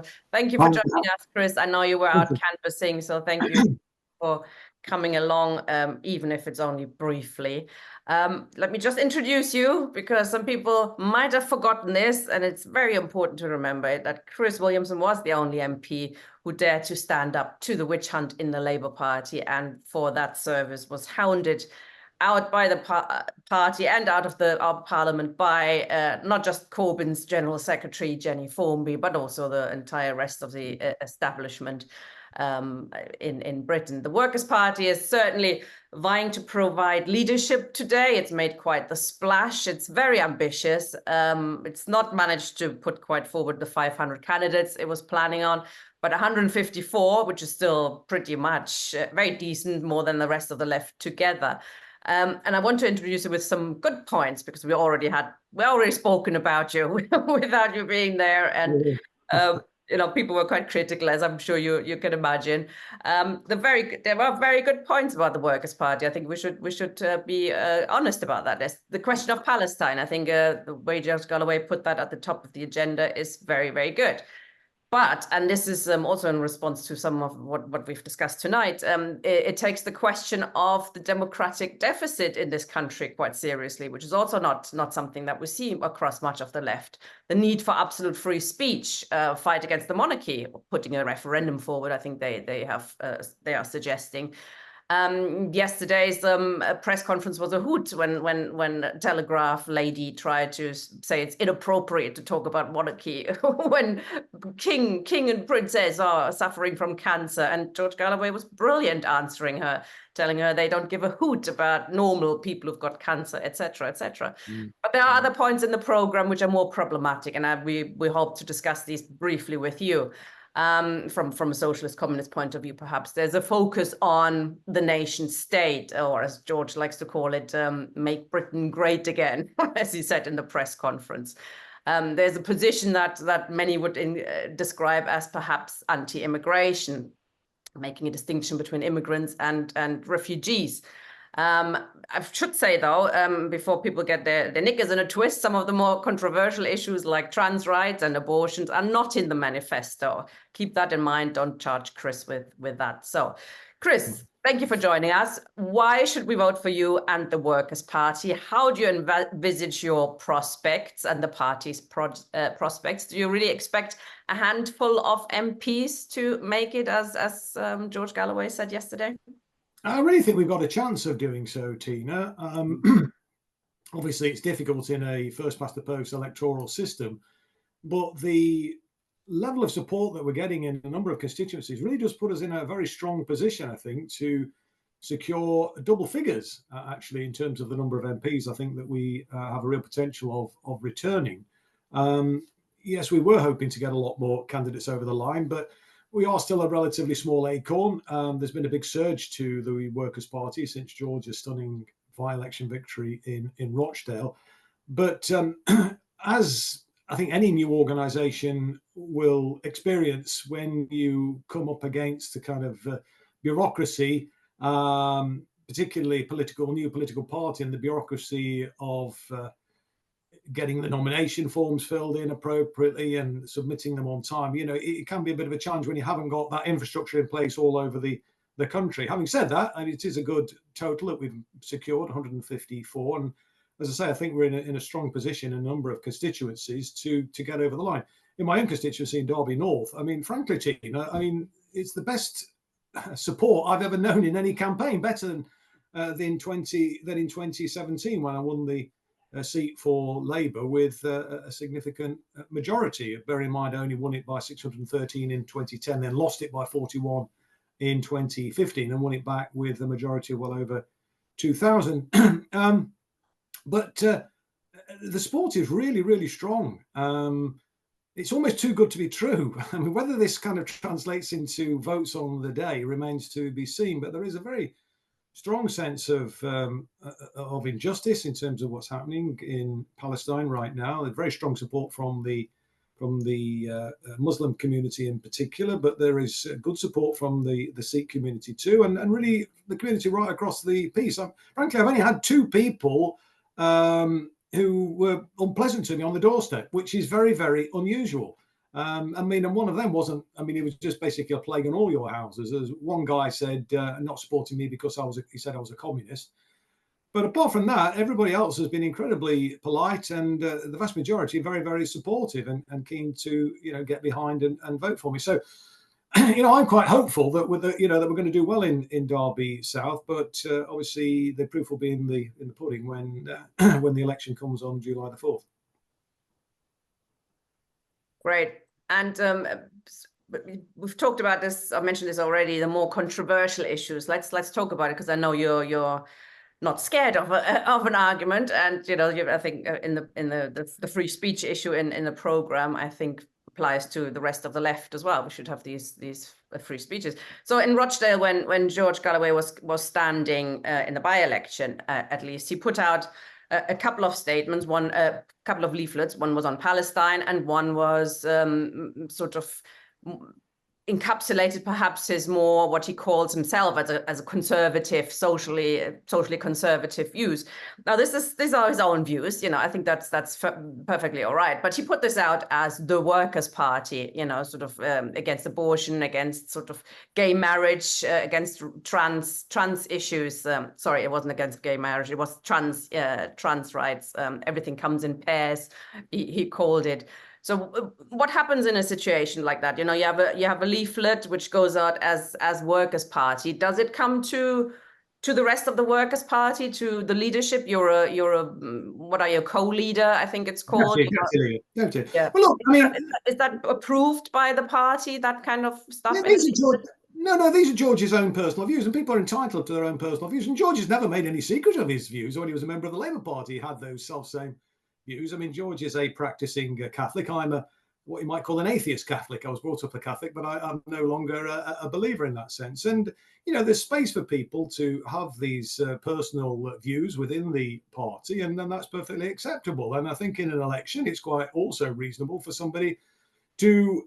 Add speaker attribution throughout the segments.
Speaker 1: So thank you for joining us, Chris. I know you were out canvassing, so thank you for coming along, even if it's only briefly. Let me just introduce you, because some people might have forgotten this, and it's very important to remember it, that Chris Williamson was the only MP who dared to stand up to the witch hunt in the Labour Party, and for that service was hounded out by the party and out of our parliament by not just Corbyn's General Secretary, Jenny Formby, but also the entire rest of the establishment in Britain. The Workers' Party is certainly vying to provide leadership today. It's made quite the splash. It's very ambitious. It's not managed to put quite forward the 500 candidates it was planning on, but 154, which is still pretty much very decent, more than the rest of the left together. And I want to introduce you with some good points, because we already spoken about you without you being there, and people were quite critical, as I'm sure you can imagine. There were very good points about the Workers' Party. I think we should be honest about that. There's the question of Palestine. I think the way George Galloway put that at the top of the agenda is very, very good. But, and this is also in response to some of what we've discussed tonight, it takes the question of the democratic deficit in this country quite seriously, which is also not something that we see across much of the left. The need for absolute free speech, fight against the monarchy, putting a referendum forward, I think they are suggesting. Yesterday's press conference was a hoot when Telegraph lady tried to say it's inappropriate to talk about monarchy when king and princess are suffering from cancer, and George Galloway was brilliant answering her, telling her they don't give a hoot about normal people who've got cancer, etc., etc. But there are other points in the program which are more problematic, and we hope to discuss these briefly with you. From a socialist communist point of view, perhaps there's a focus on the nation state, or as George likes to call it, make Britain great again, as he said in the press conference. There's a position that many would describe as perhaps anti-immigration, making a distinction between immigrants and refugees. I should say, though, before people get their knickers in a twist, some of the more controversial issues like trans rights and abortions are not in the manifesto. Keep that in mind. Don't charge Chris with that. So, Chris, thank you for joining us. Why should we vote for you and the Workers' Party? How do you envisage your prospects and the party's prospects? Do you really expect a handful of MPs to make it, as George Galloway said yesterday?
Speaker 2: I really think we've got a chance of doing so, Tina. Obviously, it's difficult in a first-past-the-post electoral system, but the level of support that we're getting in a number of constituencies really does put us in a very strong position, I think, to secure double figures, actually, in terms of the number of MPs. I think that we have a real potential of returning. Yes, we were hoping to get a lot more candidates over the line, but we are still a relatively small acorn. There's been a big surge to the Workers' Party since George's stunning by-election victory in Rochdale. But as I think any new organisation will experience when you come up against the kind of bureaucracy, particularly new political party, and the bureaucracy of getting the nomination forms filled in appropriately and submitting them on time, it can be a bit of a challenge when you haven't got that infrastructure in place all over the country. Having said that, and it is a good total that we've secured, 154. And as I say, I think we're in a strong position in a number of constituencies to get over the line. In my own constituency in Derby North, frankly, Tina, it's the best support I've ever known in any campaign, better than in 2017 when I won the seat for Labour with a significant majority. Bear in mind, I only won it by 613 in 2010, then lost it by 41 in 2015, and won it back with a majority of well over 2,000. But the support is really, really strong. It's almost too good to be true. Whether this kind of translates into votes on the day remains to be seen, but there is a very strong sense of injustice in terms of what's happening in Palestine right now. There's very strong support from the Muslim community in particular, but there is good support from the Sikh community too, and really the community right across the piece. Frankly, I've only had two people who were unpleasant to me on the doorstep, which is very, very unusual. I mean, and one of them wasn't, I mean, it was just basically a plague on all your houses. As one guy said, not supporting me because he said I was a communist. But apart from that, everybody else has been incredibly polite, and the vast majority very, very supportive and keen to, get behind and vote for me. So, I'm quite hopeful that that we're going to do well in Derby South. But obviously, the proof will be in the pudding when when the election comes on July the 4th.
Speaker 1: Great. And we've talked about this. I mentioned this already. The more controversial issues. Let's talk about it, because I know you're not scared of an argument, and I think in the free speech issue in the program, I think applies to the rest of the left as well. We should have these free speeches. So in Rochdale, when George Galloway was standing in the by-election, at least, he put out a couple of statements, a couple of leaflets. One was on Palestine, and one was sort of encapsulated perhaps his more, what he calls himself as a conservative, socially conservative views. Now these are his own views, I think that's perfectly all right. But he put this out as the Workers' Party, sort of against abortion, against sort of gay marriage, against trans issues. Sorry, it wasn't against gay marriage, it was trans rights. Everything comes in pairs, he called it. So what happens in a situation like that? You have a leaflet which goes out as Workers' Party. Does it come to the rest of the Workers' Party, to the leadership? You're a what are you, co-leader? I think it's called.
Speaker 2: Yeah. Well, look, I mean,
Speaker 1: is that approved by the party? That kind of stuff.
Speaker 2: Yeah, these are George's own personal views, and people are entitled to their own personal views. And George has never made any secret of his views. When he was a member of the Labour Party, he had those self-same views. I mean, George is a practicing Catholic. I'm what you might call an atheist Catholic. I was brought up a Catholic, but I'm no longer a believer in that sense. And, there's space for people to have these personal views within the party, and then that's perfectly acceptable. And I think in an election, it's quite also reasonable for somebody to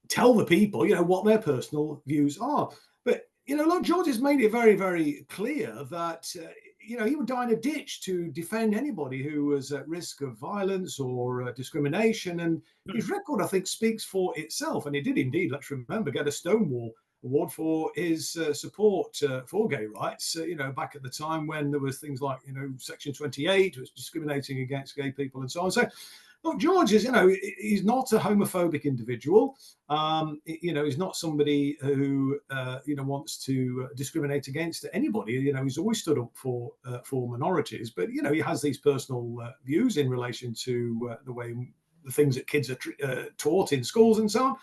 Speaker 2: tell the people, what their personal views are. But, look, George has made it very, very clear that he would die in a ditch to defend anybody who was at risk of violence or discrimination. And his record, I think, speaks for itself. And he did indeed, let's remember, get a Stonewall Award for his support for gay rights, back at the time when there was things like, Section 28 was discriminating against gay people and so on. So, look, George is, he's not a homophobic individual. He's not somebody who, wants to discriminate against anybody. He's always stood up for minorities. But, he has these personal views in relation to the things that kids are taught in schools and so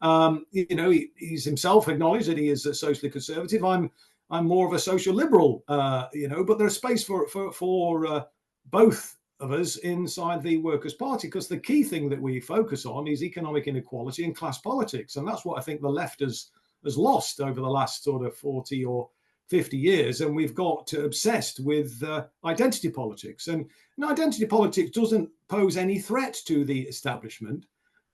Speaker 2: on. He's himself acknowledged that he is socially conservative. I'm more of a social liberal, but there's space for both of us inside the Workers' Party, because the key thing that we focus on is economic inequality and class politics. And that's what I think the left has lost over the last sort of 40 or 50 years. And we've got obsessed with identity politics. And identity politics doesn't pose any threat to the establishment.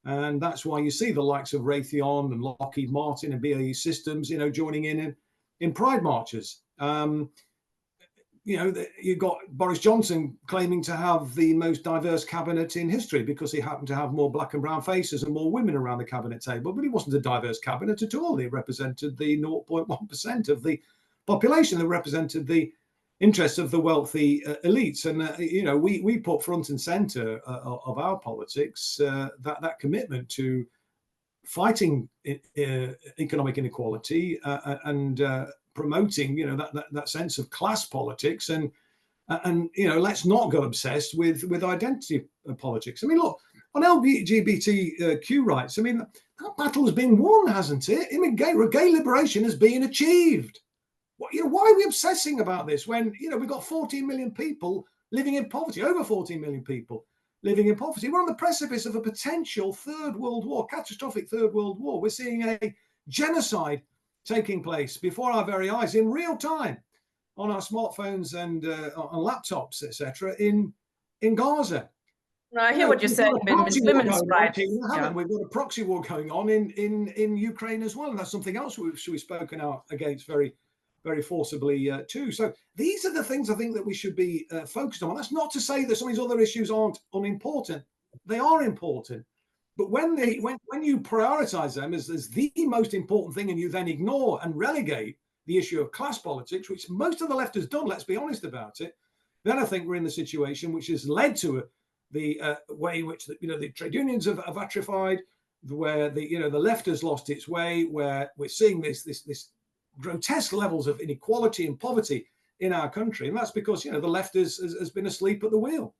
Speaker 2: And that's why you see the likes of Raytheon and Lockheed Martin and BAE Systems, joining in pride marches. You've got Boris Johnson claiming to have the most diverse cabinet in history because he happened to have more black and brown faces and more women around the cabinet table. But it wasn't a diverse cabinet at all. It represented the 0.1% of the population. That represented the interests of the wealthy elites. And, we put front and center of our politics that commitment to fighting economic inequality and promoting, that sense of class politics, and let's not go obsessed with identity politics. I mean, look, on LGBTQ rights, I mean, that battle has been won, hasn't it? I mean, gay liberation has been achieved. Why are we obsessing about this when we've got 14 million people living in poverty, over 14 million people living in poverty? We're on the precipice of a potential third world war, catastrophic third world war. We're seeing a genocide taking place before our very eyes in real time on our smartphones and on laptops, etc. in Gaza.
Speaker 1: No, I hear what you're saying. Women's rights.
Speaker 2: We've got a proxy war going on in Ukraine as well, and that's something else we've spoken out against very, very forcibly too. So these are the things I think that we should be focused on. That's not to say that some of these other issues aren't unimportant. They are important. But when you prioritize them as the most important thing, and you then ignore and relegate the issue of class politics, which most of the left has done, let's be honest about it, then I think we're in the situation which has led to the way in which the trade unions have atrophied, where the left has lost its way, where we're seeing this grotesque levels of inequality and poverty in our country, and that's because the left has been asleep at the wheel.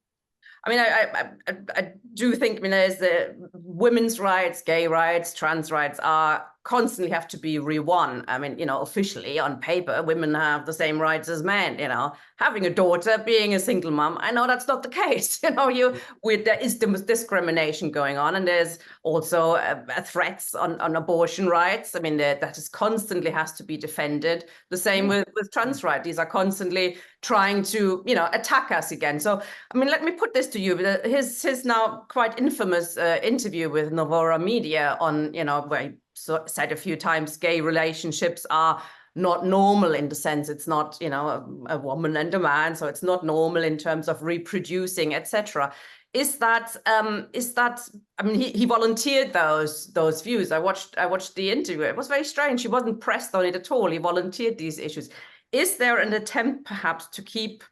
Speaker 1: I mean, I do think, there's the women's rights, gay rights, trans rights are constantly have to be re-won. I mean, officially on paper, women have the same rights as men, having a daughter, being a single mom. I know that's not the case. There is discrimination going on, and there's also threats on abortion rights. I mean, that is constantly has to be defended. The same with trans rights. These are constantly trying to, attack us again. So, I mean, let me put this to you. His now quite infamous interview with Novara Media on, where he said a few times gay relationships are not normal, in the sense it's not, a woman and a man, so it's not normal in terms of reproducing, etc. Is that I mean, he volunteered those views. I watched the interview. It was very strange. He wasn't pressed on it at all. He volunteered these issues. Is there an attempt perhaps to keep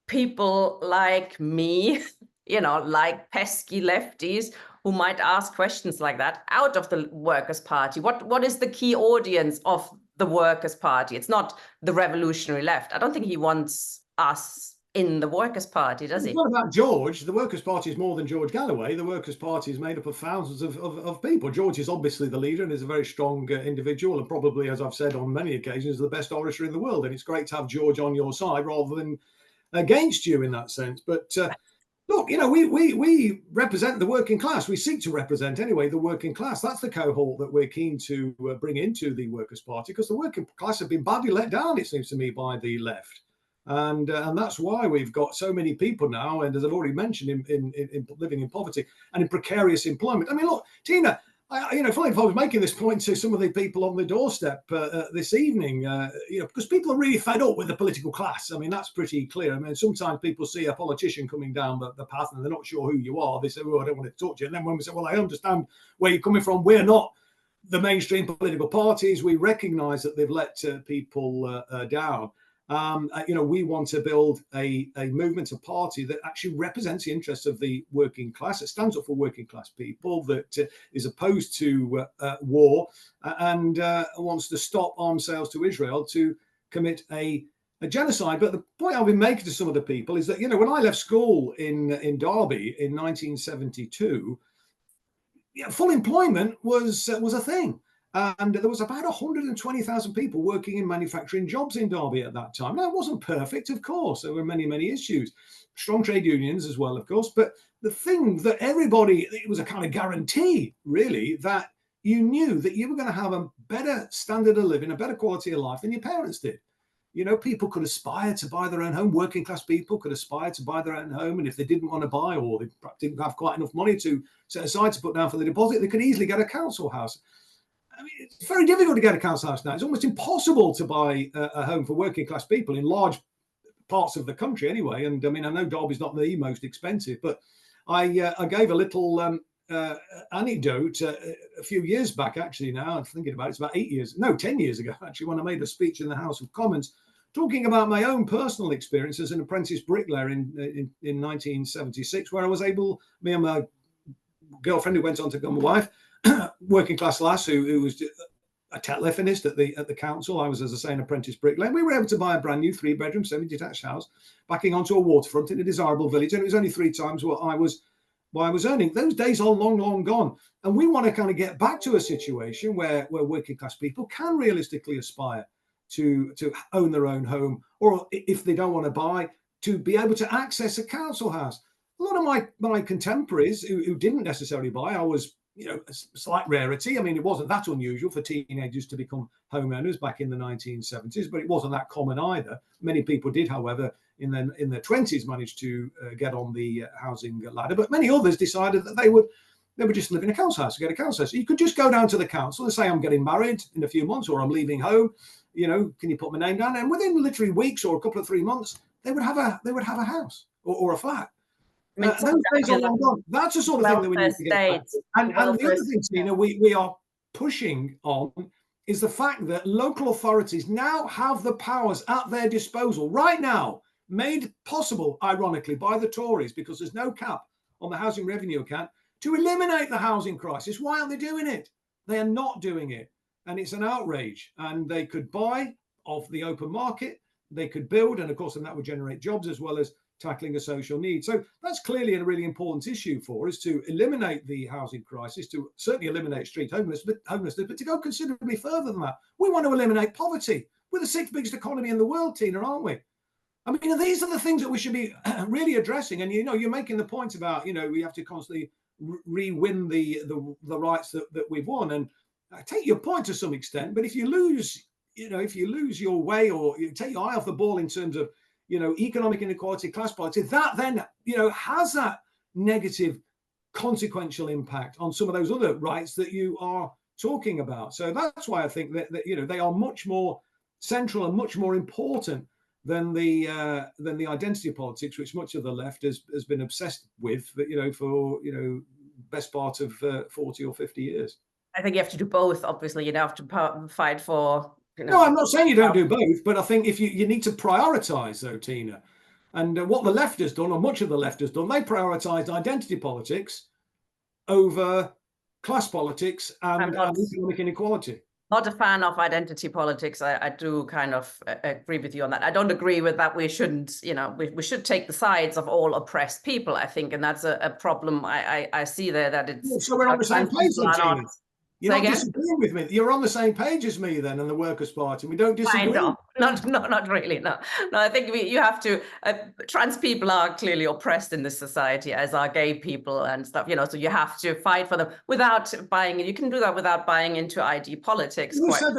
Speaker 1: people like me, like pesky lefties who might ask questions like that out of the Workers' Party? What is the key audience of the Workers' Party? It's not the revolutionary left. I don't think he wants us in the Workers' Party, does he?
Speaker 2: It's not about George. The Workers' Party is more than George Galloway. The Workers' Party is made up of thousands of people. George is obviously the leader and is a very strong individual, and probably, as I've said on many occasions, the best orator in the world. And it's great to have George on your side rather than against you in that sense. But look, we represent the working class. We seek to represent, anyway, the working class. That's the cohort that we're keen to bring into the Workers' Party, because the working class have been badly let down, it seems to me, by the left. And that's why we've got so many people now, and as I've already mentioned, in living in poverty and in precarious employment. I mean, look, Tina, funny if I was making this point to some of the people on the doorstep this evening, because people are really fed up with the political class. I mean, that's pretty clear. I mean, sometimes people see a politician coming down the path and they're not sure who you are. They say, "Oh, I don't want to talk to you." And then when we say, "Well, I understand where you're coming from. We're not the mainstream political parties. We recognise that they've let people down. We want to build a movement, a party that actually represents the interests of the working class, that stands up for working class people, that is opposed to war and wants to stop arms sales to Israel to commit a genocide." But the point I've been making to some of the people is that, when I left school in Derby in 1972, full employment was a thing. And there was about 120,000 people working in manufacturing jobs in Derby at that time. Now, it wasn't perfect, of course. There were many, many issues. Strong trade unions as well, of course. But the thing that it was a kind of guarantee, really, that you knew that you were going to have a better standard of living, a better quality of life than your parents did. People could aspire to buy their own home. Working class people could aspire to buy their own home. And if they didn't want to buy, or they didn't have quite enough money to set aside to put down for the deposit, they could easily get a council house. I mean, it's very difficult to get a council house now. It's almost impossible to buy a home for working class people in large parts of the country anyway. And I mean, I know Derby's not the most expensive, but I gave a little anecdote a few years back, actually. Now I'm thinking about it, it's about 10 years ago, actually, when I made a speech in the House of Commons talking about my own personal experience as an apprentice bricklayer in 1976, where I was able, me and my girlfriend, who went on to become a wife, working class lass who was a telephonist at the council. I was, as I say, an apprentice bricklayer. We were able to buy a brand new 3-bedroom semi-detached house backing onto a waterfront in a desirable village, and it was only 3 times what I was earning. Those days are long, long gone, and we want to kind of get back to a situation where working class people can realistically aspire to own their own home, or if they don't want to buy, to be able to access a council house. A lot of my contemporaries who didn't necessarily buy, I was a slight rarity. I mean, it wasn't that unusual for teenagers to become homeowners back in the 1970s, but it wasn't that common either. Many people did, however, in their 20s manage to get on the housing ladder, but many others decided that they would just live in a council house, get a council house. So you could just go down to the council and say, "I'm getting married in a few months," or "I'm leaving home. Can you put my name down?" And within literally weeks or a couple of 3 months, they would have a house or a flat.
Speaker 1: I mean,
Speaker 2: Those days are long gone. That's the sort of thing that we need to get back to. And the other thing, Tina, we are pushing on is the fact that local authorities now have the powers at their disposal right now, made possible, ironically, by the Tories, because there's no cap on the housing revenue account, to eliminate the housing crisis. Why aren't they doing it? They are not doing it. And it's an outrage. And they could buy off the open market, they could build, and of course, then that would generate jobs as well as tackling a social need. So that's clearly a really important issue for us, to eliminate the housing crisis, to certainly eliminate street homelessness, but to go considerably further than that. We want to eliminate poverty. We're the 6th biggest economy in the world, Tina, aren't we? I mean, these are the things that we should be really addressing. And, you're making the point about, we have to constantly re-win the rights that we've won. And I take your point to some extent, but if you lose your way, or you take your eye off the ball in terms of, economic inequality, class poverty, that then, has that negative consequential impact on some of those other rights that you are talking about. So that's why I think that they are much more central and much more important than the identity politics, which much of the left has been obsessed with, for best part of 40 or 50 years.
Speaker 1: I think you have to do both. Obviously, you have to fight for.
Speaker 2: No, I'm not saying you don't do both, but I think if you need to prioritize, though, Tina, and what the left has done, or much of the left has done, they prioritized identity politics over class politics and economic inequality.
Speaker 1: Not a fan of identity politics. I do kind of agree with you on that. I don't agree with that. We shouldn't, we should take the sides of all oppressed people, I think. And that's a problem I see there, that it's...
Speaker 2: So we're on the same page, Tina. You're not disagreeing with me. You're on the same page as me then, and the Workers' Party. We don't disagree.
Speaker 1: Not really. No. I think you have to. Trans people are clearly oppressed in this society, as are gay people and stuff. So you have to fight for them without buying. You can do that without buying into ID politics.
Speaker 2: Who said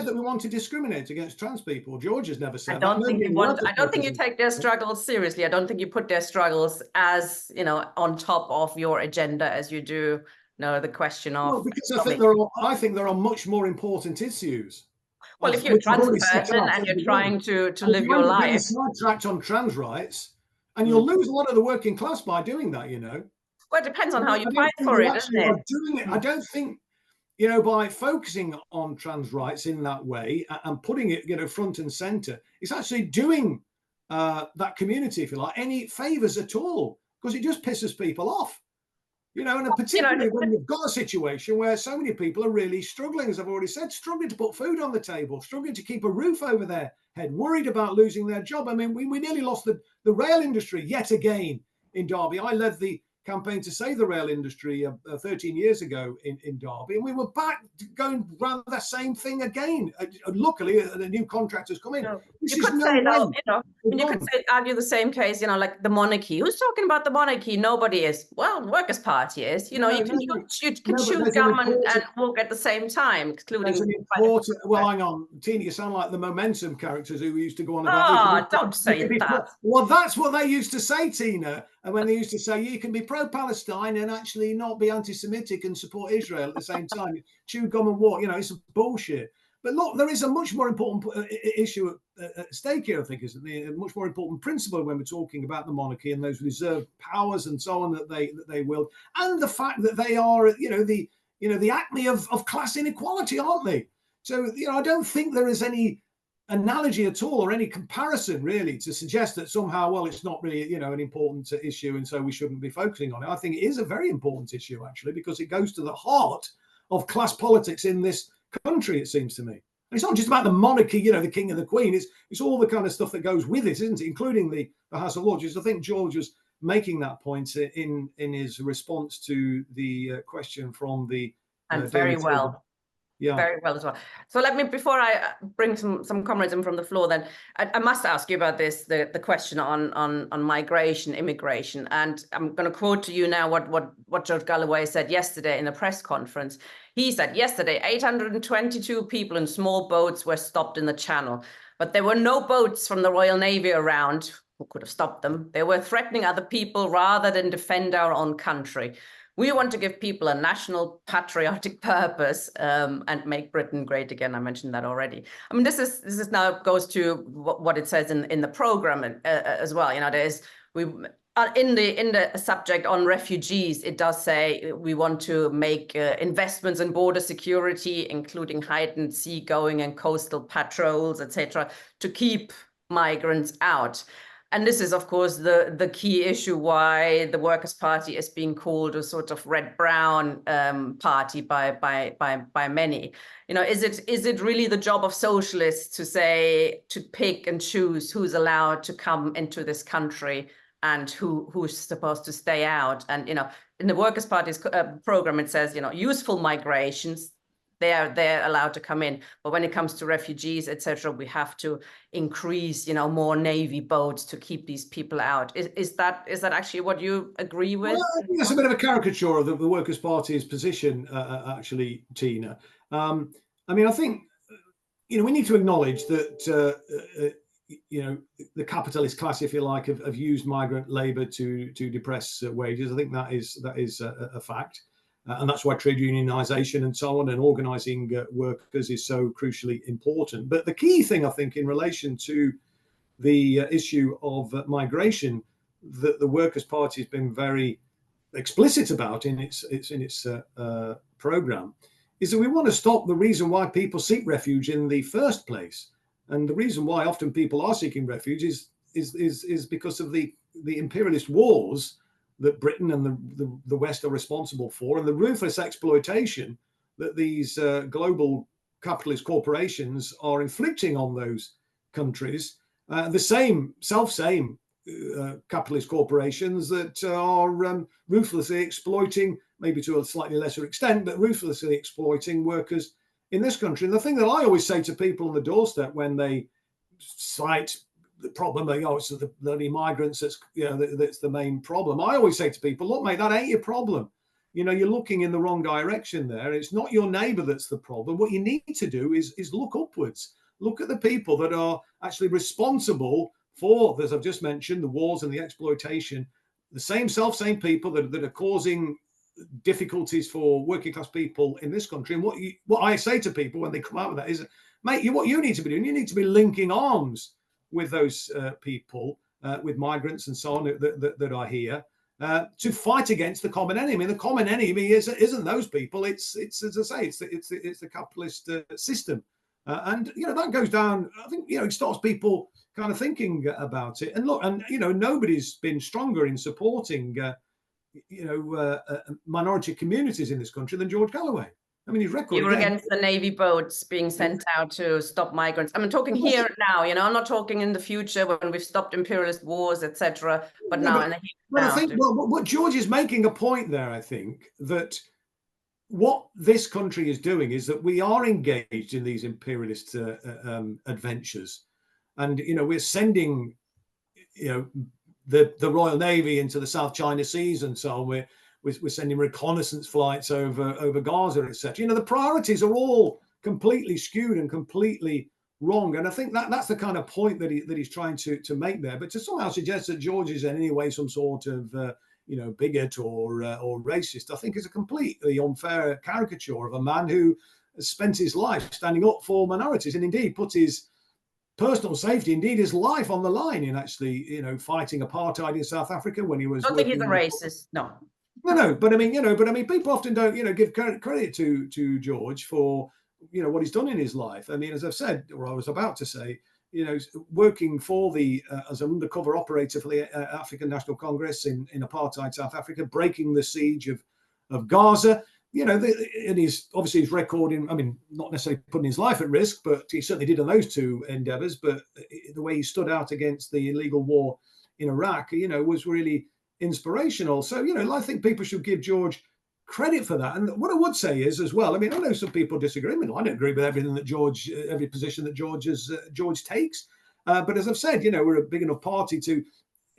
Speaker 2: that we want to discriminate against trans people? George has never said that.
Speaker 1: I don't think you take their struggles seriously. I don't think you put their struggles as on top of your agenda as you do. No, the question of...
Speaker 2: Well, because I think there are much more important issues.
Speaker 1: Well, if you're a trans person and you're trying to live your life...
Speaker 2: You're sidetracked on trans rights, and you'll lose a lot of the working class by doing that,
Speaker 1: Well, it depends on how you fight for it, doesn't it?
Speaker 2: I don't think, by focusing on trans rights in that way and putting it, front and center, it's actually doing that community, if you like, any favors at all, because it just pisses people off. And particularly when you've got a situation where so many people are really struggling, as I've already said, struggling to put food on the table, struggling to keep a roof over their head, worried about losing their job. I mean, we nearly lost the rail industry yet again in Derby. I led the campaign to save the rail industry 13 years ago in Derby, and we were back going around that same thing again. Luckily, the new contractors come in.
Speaker 1: You could argue the same case, like the monarchy. Who's talking about the monarchy? Nobody is. Well, the Workers' Party is. You can shoot gum and walk at the same time, including...
Speaker 2: hang on, Tina, you sound like the Momentum characters who used to go on about...
Speaker 1: don't say that.
Speaker 2: Well, that's what they used to say, Tina. And when they used to say, you can be pro-Palestine and actually not be anti-Semitic and support Israel at the same time, chew gum and walk, it's bullshit. But look, there is a much more important issue at stake here, I think, isn't there? A much more important principle when we're talking about the monarchy and those reserved powers and so on that they wield, and the fact that they are, the acme of class inequality, aren't they? So, I don't think there is any analogy at all, or any comparison really, to suggest that somehow, well, it's not really, an important issue, and so we shouldn't be focusing on it. I think it is a very important issue, actually, because it goes to the heart of class politics in this country, it seems to me. And it's not just about the monarchy, the king and the queen. It's all the kind of stuff that goes with it, isn't it? Including the House of Lords. I think George was making that point in his response to the question from the...
Speaker 1: And very well.
Speaker 2: Yeah.
Speaker 1: Very well as well. So let me, before I bring some comments in from the floor, then I must ask you about this, the question on migration, immigration. And I'm going to quote to you now what George Galloway said yesterday in a press conference. He said yesterday, 822 people in small boats were stopped in the Channel, but there were no boats from the Royal Navy around who could have stopped them. They were threatening other people rather than defend our own country. We want to give people a national patriotic purpose and make Britain great again. I mentioned that already. I mean, this is now goes to what it says in the program as well. in the subject on refugees, it does say we want to make investments in border security, including heightened seagoing and coastal patrols, etc., to keep migrants out. And this is, of course, the key issue why the Workers' Party is being called a sort of red-brown party by many. You know, is it really the job of socialists to pick and choose who's allowed to come into this country and who's supposed to stay out? And, you know, in the Workers' Party's program, it says, you know, useful migrations, they're allowed to come in. But when it comes to refugees, etc., we have to increase, you know, more Navy boats to keep these people out. Is that actually what you agree with?
Speaker 2: Well, I think that's a bit of a caricature of the Workers' Party's position, actually, Tina. I mean, I think, you know, we need to acknowledge that, you know, the capitalist class, if you like, have used migrant labour to depress wages. I think that is a fact. And that's why trade unionisation and so on and organising workers is so crucially important. But the key thing, I think, in relation to the issue of migration that the Workers' Party has been very explicit about in its programme is that we want to stop the reason why people seek refuge in the first place. And the reason why often people are seeking refuge is because of the imperialist wars that Britain and the West are responsible for, and the ruthless exploitation that these global capitalist corporations are inflicting on those countries. The same capitalist corporations that are ruthlessly exploiting, maybe to a slightly lesser extent, but ruthlessly exploiting workers in this country. And the thing that I always say to people on the doorstep when they cite the problem, it's the bloody migrants that's the main problem. I always say to people, look, mate, that ain't your problem. You know, you're looking in the wrong direction there. It's not your neighbour that's the problem. What you need to do is look upwards. Look at the people that are actually responsible for, as I've just mentioned, the wars and the exploitation. The same people that are causing difficulties for working class people in this country. And what I say to people when they come out with that is, mate, what you need to be doing, you need to be linking arms with those people, with migrants and so on that are here, to fight against the common enemy. And the common enemy isn't those people. It's as I say, it's the capitalist system. And you know that goes down. I think it starts people kind of thinking about it. And look, and nobody's been stronger in supporting minority communities in this country than George Galloway. I mean, his record.
Speaker 1: You were against the Navy boats being sent out to stop migrants. I'm talking here now. I'm not talking in the future when we've stopped imperialist wars, etc. But now,
Speaker 2: I think what George is making a point there. I think that what this country is doing is that we are engaged in these imperialist adventures, and we're sending the Royal Navy into the South China Seas and so on. We're sending reconnaissance flights over Gaza, etc. The priorities are all completely skewed and completely wrong, and I think that's the kind of point that he's trying to make there. But to somehow suggest that George is in any way some sort of bigot or racist, I think is a completely unfair caricature of a man who has spent his life standing up for minorities and indeed put his personal safety, indeed his life, on the line in actually fighting apartheid in South Africa when he was.
Speaker 1: I don't think he's a racist. No.
Speaker 2: No, but I mean, people often don't, give credit to George for, what he's done in his life. I mean, as I've said, or I was about to say, working for as an undercover operator for the African National Congress in apartheid South Africa, breaking the siege of Gaza, and he's obviously his record not necessarily putting his life at risk, but he certainly did on those two endeavors. But the way he stood out against the illegal war in Iraq, was really inspirational. So, I think people should give George credit for that. And what I would say is as well, I know some people disagree. I don't agree with everything that every position that George takes. But as I've said, we're a big enough party to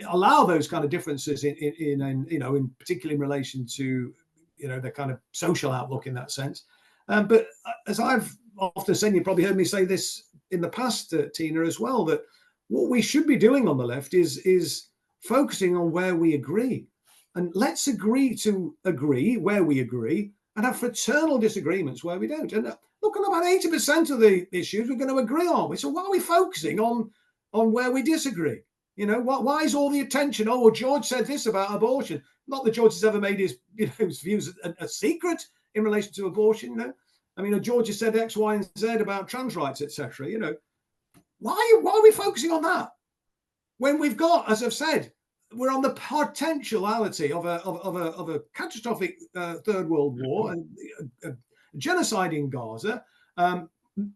Speaker 2: allow those kind of differences in particularly in relation to, their kind of social outlook in that sense. But as I've often said, you probably heard me say this in the past, Tina, as well, that what we should be doing on the left is focusing on where we agree. And let's agree to agree where we agree and have fraternal disagreements where we don't. And look, at about 80% of the issues we're going to agree on. So why are we focusing on where we disagree? You know, why is all the attention? Oh, well, George said this about abortion. Not that George has ever made his, his views a secret in relation to abortion. You know, I mean, George has said X, Y, and Z about trans rights, etc. You know, why are we focusing on that when we've got, as I've said, we're on the potentiality of a catastrophic third world war and a genocide in Gaza.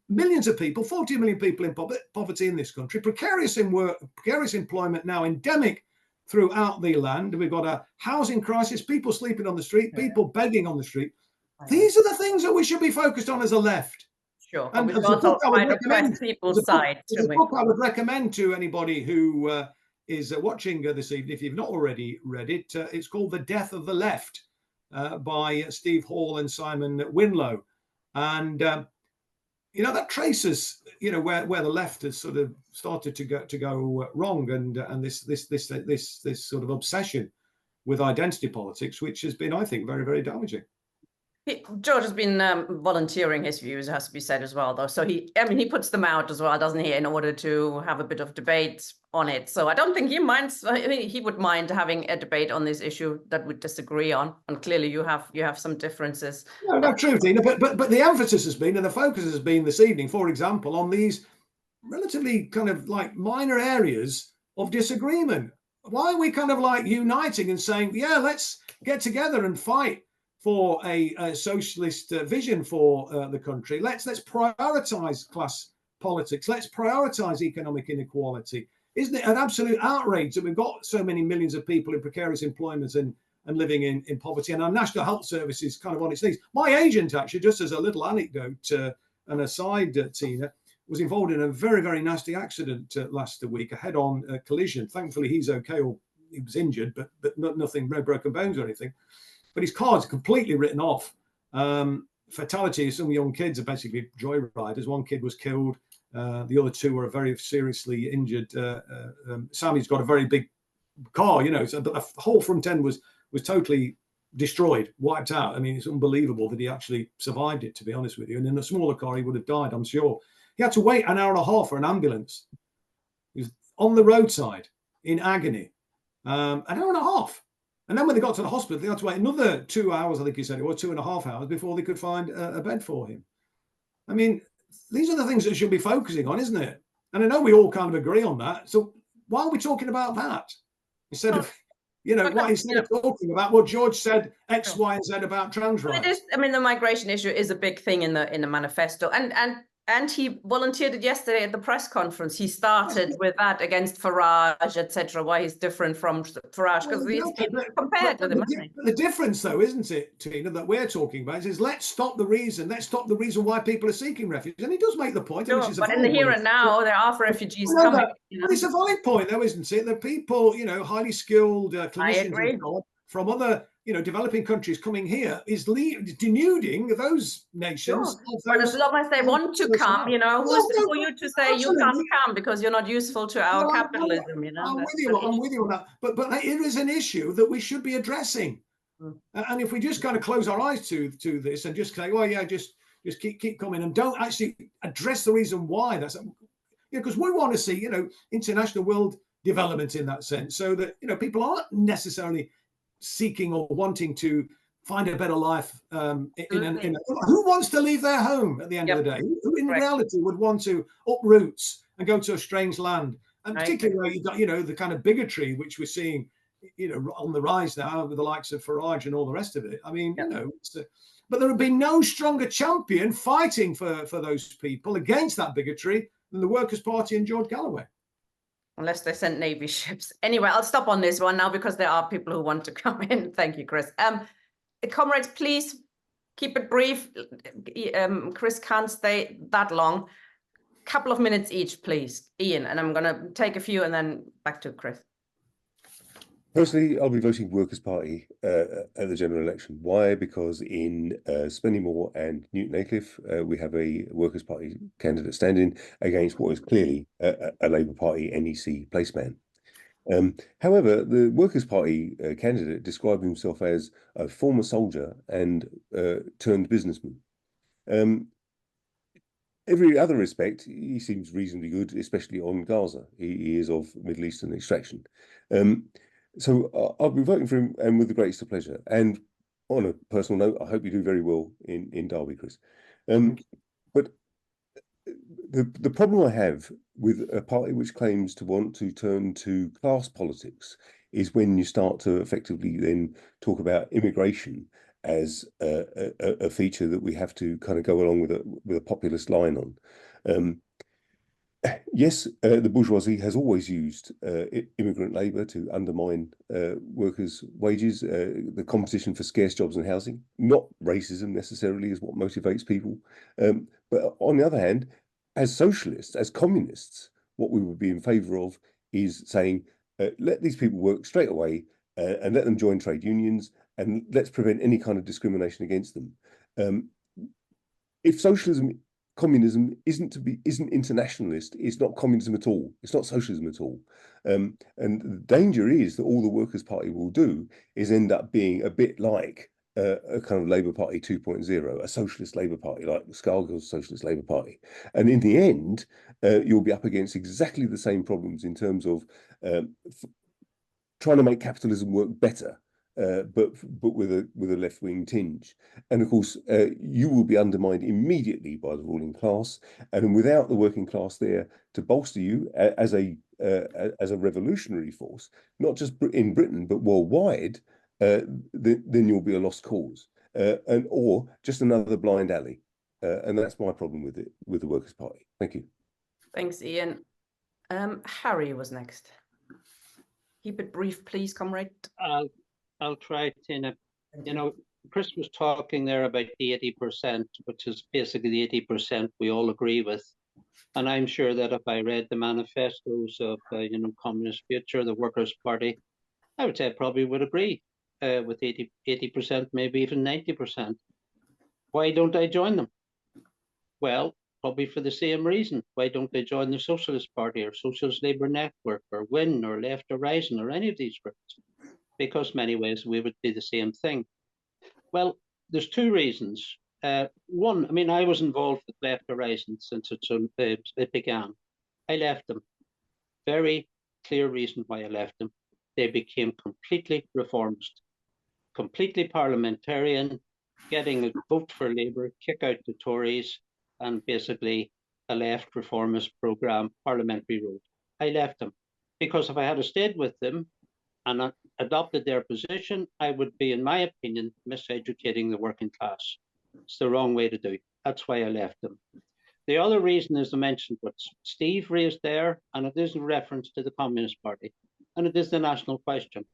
Speaker 2: Millions of people, 40 million people in poverty in this country, precarious in work, precarious employment now endemic throughout the land. We've got a housing crisis, people sleeping on the street, people begging on the street. These are the things that we should be focused on as a left.
Speaker 1: Sure.
Speaker 2: And
Speaker 1: there's a book I would recommend
Speaker 2: to anybody who is watching this evening, if you've not already read it. It's called The Death of the Left by Steve Hall and Simon Winlow. And you know, that traces, you know, where the left has sort of started to go wrong, and this sort of obsession with identity politics, which has been, I think, very, very damaging.
Speaker 1: George has been volunteering his views, has to be said as well, though. So he puts them out as well, doesn't he, in order to have a bit of debate on it. So I don't think he minds. I mean, he would mind having a debate on this issue that we disagree on. And clearly, you have some differences.
Speaker 2: No, not true, Tina. But the emphasis has been, and the focus has been this evening, for example, on these relatively kind of like minor areas of disagreement. Why are we kind of like uniting and saying, yeah, let's get together and fight for a socialist vision for the country? Let's prioritize class politics. Let's prioritize economic inequality. Isn't it an absolute outrage that we've got so many millions of people in precarious employment and living in poverty, and our National Health Service is kind of on its knees? My agent, actually, just as a little anecdote, an aside, Tina, was involved in a very, very nasty accident last week, a head-on collision. Thankfully, he's okay, or he was injured, but nothing, no broken bones or anything. But his car's completely written off. Fatality, some young kids are basically joyriders. One kid was killed. The other two were very seriously injured. Sammy's got a very big car, you know, so but the whole front end was totally destroyed, wiped out. I mean, it's unbelievable that he actually survived it, to be honest with you. And in a smaller car, he would have died, I'm sure. He had to wait an hour and a half for an ambulance. He was on the roadside in agony, an hour and a half. And then when they got to the hospital, they had to wait another 2 hours, I think he said it was 2.5 hours, before they could find a bed for him. I mean, these are the things that we should be focusing on, isn't it? And I know we all kind of agree on that. So why are we talking about that? Instead of, you know, instead of talking about what George said, X, Y, and Z about trans rights.
Speaker 1: I mean, the migration issue is a big thing in the manifesto. And he volunteered it yesterday at the press conference. He started with that against Farage, etc. Why he's different from Farage, because he's compared with him.
Speaker 2: The difference, though, isn't it, Tina, that we're talking about is let's stop the reason why people are seeking refuge. And he does make the point.
Speaker 1: Sure, but in the here and now, there are refugees coming.
Speaker 2: But it's a valid point, though, isn't it? That people, you know, highly skilled clinicians from other, you know, developing countries coming here is denuding those nations.
Speaker 1: Sure. But as long as they want to come, you know, who's for you to say you can't come because you're not useful to our capitalism, you know?
Speaker 2: I'm with you on that. But it is an issue that we should be addressing. And if we just kind of close our eyes to this and just say, well, yeah, just keep coming and don't actually address the reason why, that's, you know, because we want to see, you know, international world development in that sense, so that, you know, people aren't necessarily seeking or wanting to find a better life. Who wants to leave their home at the end of the day? Who in reality would want to uproot and go to a strange land? And particularly where you've got, you know, the kind of bigotry which we're seeing, you know, on the rise now with the likes of Farage and all the rest of it. I mean, you know, but there would be no stronger champion fighting for those people against that bigotry than the Workers' Party and George Galloway.
Speaker 1: Unless they sent Navy ships. Anyway, I'll stop on this one now because there are people who want to come in. Thank you, Chris. Comrades, please keep it brief. Chris can't stay that long. Couple of minutes each, please. Ian, and I'm going to take a few and then back to Chris.
Speaker 3: Personally, I'll be voting Workers' Party at the general election. Why? Because in Spennymoor and Newton Aycliffe, we have a Workers' Party candidate standing against what is clearly a Labour Party NEC placeman. However, the Workers' Party candidate described himself as a former soldier and turned businessman. every other respect, he seems reasonably good, especially on Gaza. He is of Middle Eastern extraction. So I'll be voting for him, and with the greatest of pleasure. And on a personal note, I hope you do very well in Derby, Chris. But the problem I have with a party which claims to want to turn to class politics is when you start to effectively then talk about immigration as a feature that we have to kind of go along with a populist line on. Yes, the bourgeoisie has always used immigrant labour to undermine workers' wages. The competition for scarce jobs and housing, not racism necessarily, is what motivates people. But on the other hand, as socialists, as communists, what we would be in favour of is saying, let these people work straight away and let them join trade unions, and let's prevent any kind of discrimination against them. If communism isn't internationalist, it's not communism at all. It's not socialism at all. And the danger is that all the Workers' Party will do is end up being a bit like a kind of Labour Party 2.0, a socialist Labour Party like Scargill's Socialist Labour Party. And in the end, you'll be up against exactly the same problems in terms of trying to make capitalism work better. But with a left-wing tinge, and of course you will be undermined immediately by the ruling class, and without the working class there to bolster you as a revolutionary force, not just in Britain but worldwide, then you'll be a lost cause, or just another blind alley, and that's my problem with the Workers' Party. Thank you.
Speaker 1: Thanks, Ian. Harry was next. Keep it brief, please, comrade.
Speaker 4: I'll try to, Chris was talking there about the 80%, which is basically the 80% we all agree with. And I'm sure that if I read the manifestos of, Communist Future, the Workers' Party, I would say I probably would agree with 80%, maybe even 90%. Why don't I join them? Well, probably for the same reason. Why don't they join the Socialist Party or Socialist Labour Network or WIN or Left Horizon or any of these groups? Because many ways we would do the same thing. Well, there's two reasons. One, I mean, I was involved with Left Horizon since it began. I left them. Very clear reason why I left them. They became completely reformist, completely parliamentarian, getting a vote for Labour, kick out the Tories, and basically a left reformist programme, parliamentary road. I left them because if I had stayed with them and adopted their position, I would be, in my opinion, miseducating the working class. It's the wrong way to do it. That's why I left them. The other reason is I mentioned what Steve raised there, and it is in reference to the Communist Party, and it is the national question.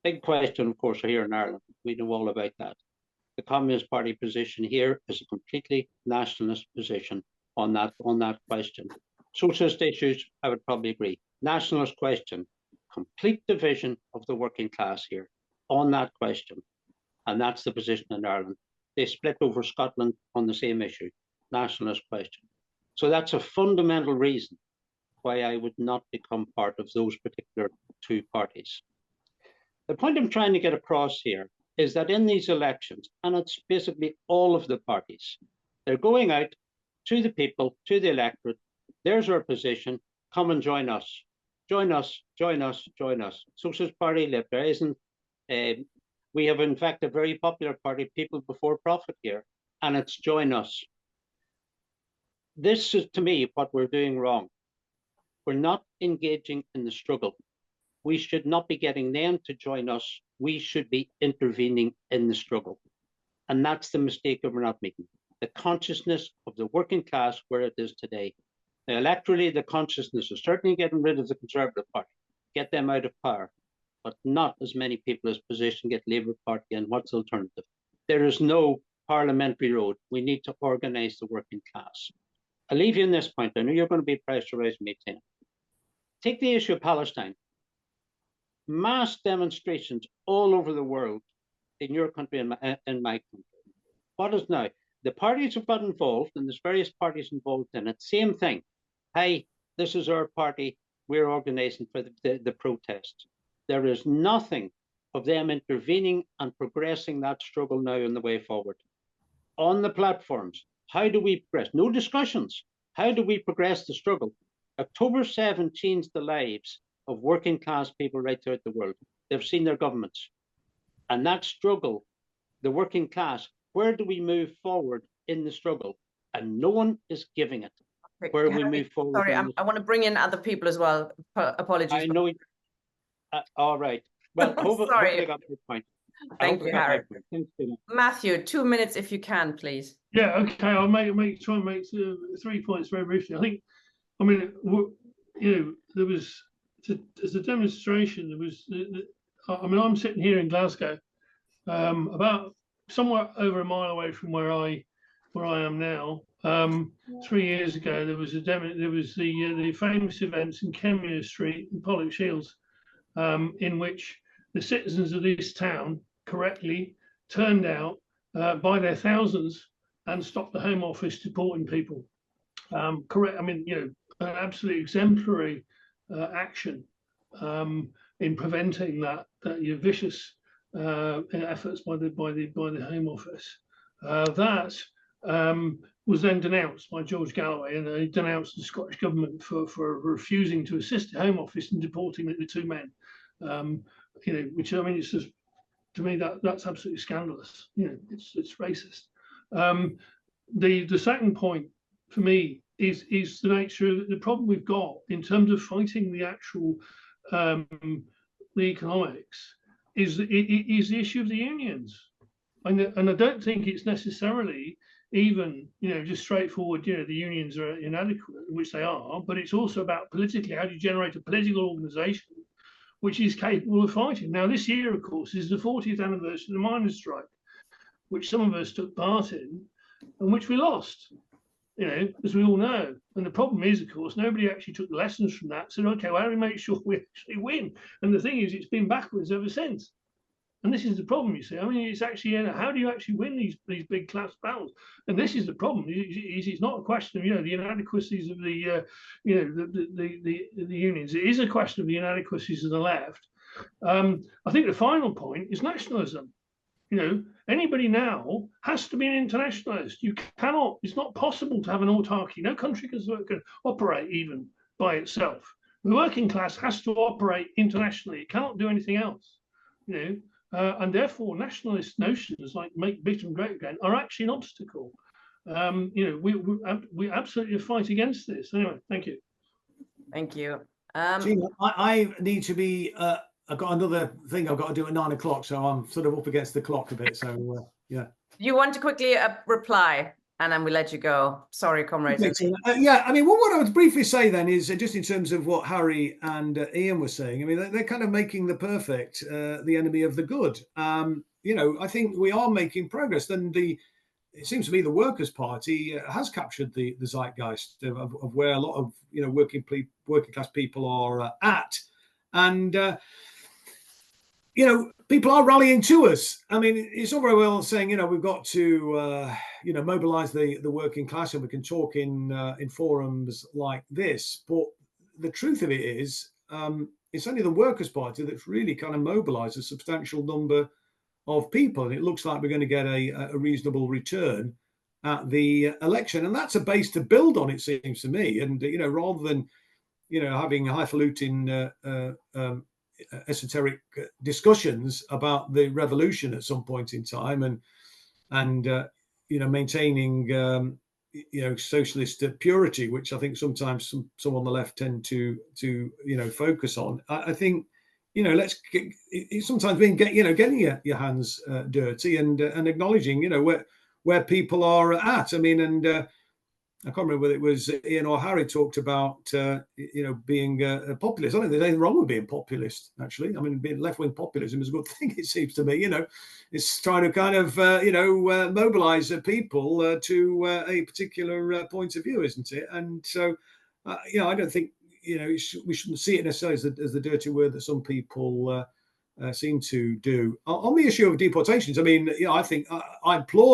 Speaker 4: Big question, of course, here in Ireland. We know all about that. The Communist Party position here is a completely nationalist position on that question. Socialist issues, I would probably agree. Nationalist question, complete division of the working class here on that question. And that's the position in Ireland. They split over Scotland on the same issue, nationalist question. So that's a fundamental reason why I would not become part of those particular two parties. The point I'm trying to get across here is that in these elections, and it's basically all of the parties, they're going out to the people, to the electorate, there's our position, come and join us. Join us, join us, join us. Socialist Party, Left Horizon. We have, in fact, a very popular party, People Before Profit here, and it's join us. This is, to me, what we're doing wrong. We're not engaging in the struggle. We should not be getting them to join us. We should be intervening in the struggle. And that's the mistake that we're not making. The consciousness of the working class where it is today. Now, electorally, the consciousness is certainly getting rid of the Conservative Party, get them out of power, but not as many people as position get Labour Party, and what's the alternative? There is no parliamentary road. We need to organise the working class. I'll leave you in this point. I know you're going to be pressurising me, Tina. Take the issue of Palestine. Mass demonstrations all over the world, in your country and in my country. What is now? The parties have got involved, and there's various parties involved in it. Same thing. Hey, this is our party. We're organising for the protest. There is nothing of them intervening and progressing that struggle now in the way forward. On the platforms, how do we progress? No discussions. How do we progress the struggle? October 7 changed the lives of working class people right throughout the world. They've seen their governments. And that struggle, the working class, where do we move forward in the struggle? And no one is giving it. Where we move forward.
Speaker 1: Sorry, I want to bring in other people as well. Apologies.
Speaker 4: I know. All right. Well, hopefully I got the point.
Speaker 1: Thank you, Harry. Matthew, 2 minutes if you can, please.
Speaker 5: Yeah, okay. I'll try and make 3 points very briefly. I mean, you know, there was as a demonstration. There was. I mean, I'm sitting here in Glasgow, about somewhere over a mile away from where I am now. 3 years ago, there was the famous events in Kenmure Street and Pollock Shields, in which the citizens of this town correctly turned out by their thousands and stopped the Home Office deporting people. Correct. I mean, you know, an absolutely exemplary action in preventing that vicious efforts by the Home Office. That was then denounced by George Galloway, and he denounced the Scottish government for refusing to assist the Home Office in deporting the two men. You know, which, I mean, it's just, to me, that's absolutely scandalous. You know, it's racist. The second point for me is the nature of the problem we've got in terms of fighting the actual the economics is the issue of the unions, and I don't think it's necessarily even, you know, just straightforward, you know, the unions are inadequate, which they are, but it's also about politically, how do you generate a political organisation which is capable of fighting. Now, this year, of course, is the 40th anniversary of the miners' strike, which some of us took part in, and which we lost, you know, as we all know. And the problem is, of course, nobody actually took the lessons from that, said, okay, well, how do we make sure we actually win? And the thing is, it's been backwards ever since. And this is the problem, you see. I mean, it's actually, you know, how do you actually win these big class battles? And this is the problem. It's not a question of, you know, the inadequacies of the, you know, the unions. It is a question of the inadequacies of the left. I think the final point is nationalism. You know, anybody now has to be an internationalist. You cannot. It's not possible to have an autarky. No country can operate even by itself. The working class has to operate internationally. It cannot do anything else. You know. And therefore, nationalist notions like "make Britain great again" are actually an obstacle. You know, we absolutely fight against this. Anyway, thank you.
Speaker 1: Thank you.
Speaker 2: Gina, I need to be. I've got another thing I've got to do at 9 o'clock, so I'm sort of up against the clock a bit. So yeah.
Speaker 1: You want to quickly reply, and then we let you go. Sorry, comrades.
Speaker 2: Yeah, I mean, what I would briefly say then is just in terms of what Harry and Ian were saying. I mean, they're kind of making the perfect the enemy of the good. You know, I think we are making progress. Then it seems to me the Workers' Party has captured the zeitgeist of where a lot of, you know, working class people are at, and you know, people are rallying to us. I mean, it's all very well saying, you know, we've got to, you know, mobilise the working class, and we can talk in forums like this. But the truth of it is, it's only the Workers' Party that's really kind of mobilised a substantial number of people, and it looks like we're going to get a reasonable return at the election, and that's a base to build on, it seems to me. And you know, rather than, you know, having highfalutin esoteric discussions about the revolution at some point in time, and you know, maintaining you know, socialist purity, which I think sometimes some on the left tend to you know, focus on. I think, you know, it's sometimes being getting your hands dirty and acknowledging, you know, where people are at. I mean, and I can't remember whether it was Ian or Harry talked about, you know, being a populist. I don't think there's anything wrong with being populist, actually. I mean, being left-wing populism is a good thing, it seems to me. You know, it's trying to kind of, you know, mobilise people to a particular point of view, isn't it? And so, you know, I don't think, you know, we shouldn't see it necessarily as the dirty word that some people seem to do. On the issue of deportations, I mean, you know, I think I applaud